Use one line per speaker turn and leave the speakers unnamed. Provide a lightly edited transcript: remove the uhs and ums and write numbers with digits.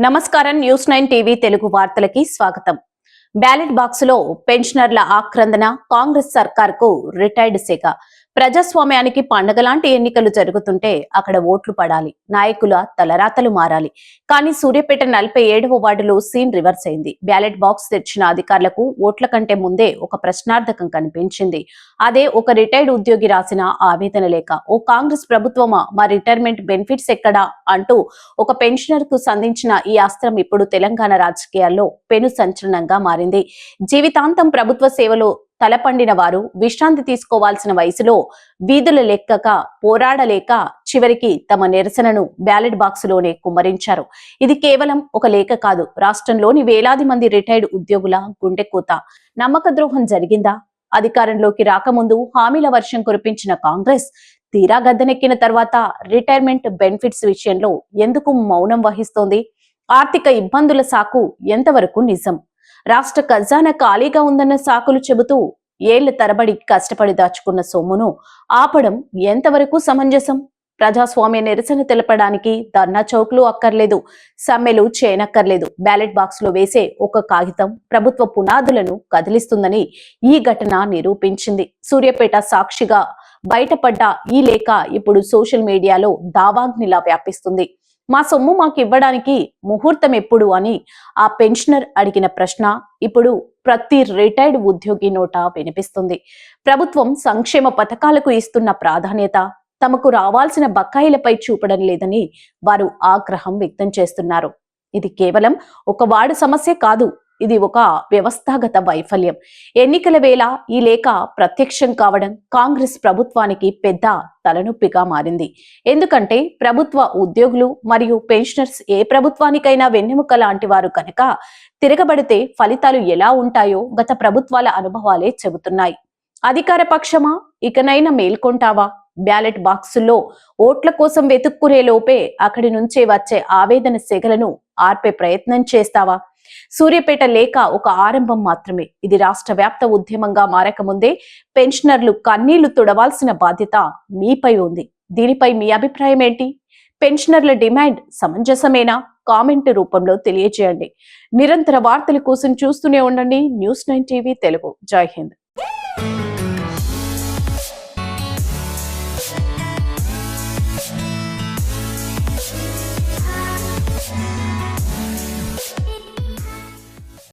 నమస్కారం news 9 TV Telugu వార్తలకి స్వాగతం. Ballot box లో పెన్షనర్ల ఆక్రందన కాంగ్రెస్ సర్కార్కు రిటైర్డ్ శాఖ. ప్రజాస్వామ్యానికి పండగలాంటి ఎన్నికలు జరుగుతుంటే అక్కడ ఓట్లు పడాలి, నాయకుల తలరాతలు మారాలి. కానీ సూర్యాపేట 47వ వార్డులో సీన్ రివర్స్ అయింది. బ్యాలెట్ బాక్స్ తెచ్చిన అధికారులకు ఓట్ల కంటే ముందే ఒక ప్రశ్నార్థకం కనిపించింది. అదే ఒక రిటైర్డ్ ఉద్యోగి రాసిన ఆవేదన లేఖ. ఓ కాంగ్రెస్ ప్రభుత్వమా మా రిటైర్మెంట్ బెనిఫిట్స్ ఎక్కడా అంటూ ఒక పెన్షనర్ కు సంధించిన ఈ అస్త్రం ఇప్పుడు తెలంగాణ రాజకీయాల్లో పెను సంచలనంగా మారింది. జీవితాంతం ప్రభుత్వ సేవలో తలపండిన వారు విశ్రాంతి తీసుకోవాల్సిన వయసులో వీధుల లెక్కక పోరాడలేక చివరికి తమ నిరసనను బ్యాలెట్ బాక్సులోనే కుమ్మరించారు. ఇది కేవలం ఒక లేఖ కాదు, రాష్ట్రంలోని వేలాది మంది రిటైర్డ్ ఉద్యోగుల గుండెకోత. నమ్మక ద్రోహం జరిగిందా? అధికారంలోకి రాకముందు హామీల వర్షం కురిపించిన కాంగ్రెస్ తీరా గద్దెనెక్కిన తర్వాత రిటైర్మెంట్ బెనిఫిట్స్ విషయంలో ఎందుకు మౌనం వహిస్తోంది? ఆర్థిక ఇబ్బందుల సాకు ఎంతవరకు నిజం? రాష్ట్ర ఖజానా ఖాళీగా ఉందన్న సాకులు చెబుతూ ఏళ్ల తరబడి కష్టపడి దాచుకున్న సొమ్మును ఆపడం ఎంతవరకు సమంజసం? ప్రజాస్వామ్య నిరసన తెలపడానికి ధర్నా చౌక్లు అక్కర్లేదు, సమ్మెలు చేయనక్కర్లేదు. బ్యాలెట్ బాక్స్ లో వేసే ఒక కాగితం ప్రభుత్వ పునాదులను కదిలిస్తుందని ఈ ఘటన నిరూపించింది. సూర్యాపేట సాక్షిగా బయటపడ్డ ఈ లేఖ ఇప్పుడు సోషల్ మీడియాలో దావాగ్నిలా వ్యాపిస్తుంది. మా సొమ్ము మాకు ఇవ్వడానికి ముహూర్తం ఎప్పుడు అని ఆ పెన్షనర్ అడిగిన ప్రశ్న ఇప్పుడు ప్రతి రిటైర్డ్ ఉద్యోగి నోట వినిపిస్తుంది. ప్రభుత్వం సంక్షేమ పథకాలకు ఇస్తున్న ప్రాధాన్యత తమకు రావాల్సిన బకాయిలపై చూపడం లేదని వారు ఆగ్రహం వ్యక్తం చేస్తున్నారు. ఇది కేవలం ఒక వార్డు సమస్య కాదు, ఇది ఒక వ్యవస్థాగత వైఫల్యం. ఎన్నికల వేళ ఈ లేఖ ప్రత్యక్షం కావడం కాంగ్రెస్ ప్రభుత్వానికి పెద్ద తలనొప్పిగా మారింది. ఎందుకంటే ప్రభుత్వ ఉద్యోగులు మరియు పెన్షనర్స్ ఏ ప్రభుత్వానికైనా వెన్నెముక లాంటి వారు కనుక తిరగబడితే ఫలితాలు ఎలా ఉంటాయో గత ప్రభుత్వాల అనుభవాలే చెబుతున్నాయి. అధికార పక్షమా, ఇకనైనా మేల్కొంటావా? బ్యాలెట్ బాక్సుల్లో ఓట్ల కోసం వెతుక్కునే లోపే అక్కడి నుంచే వచ్చే ఆవేదన సెగలను ఆర్పే ప్రయత్నం చేస్తావా? సూర్యాపేట లేఖ ఒక ఆరంభం మాత్రమే. ఇది రాష్ట్ర వ్యాప్త ఉద్యమంగా మారకముందే పెన్షనర్లు కన్నీళ్లు తుడవాల్సిన బాధ్యత మీపై ఉంది. దీనిపై మీ అభిప్రాయం ఏంటి? పెన్షనర్ల డిమాండ్ సమంజసమేనా? కామెంట్ రూపంలో తెలియజేయండి. నిరంతర వార్తల కోసం చూస్తూనే ఉండండి న్యూస్ 9 టీవీ తెలుగు. జై హింద్.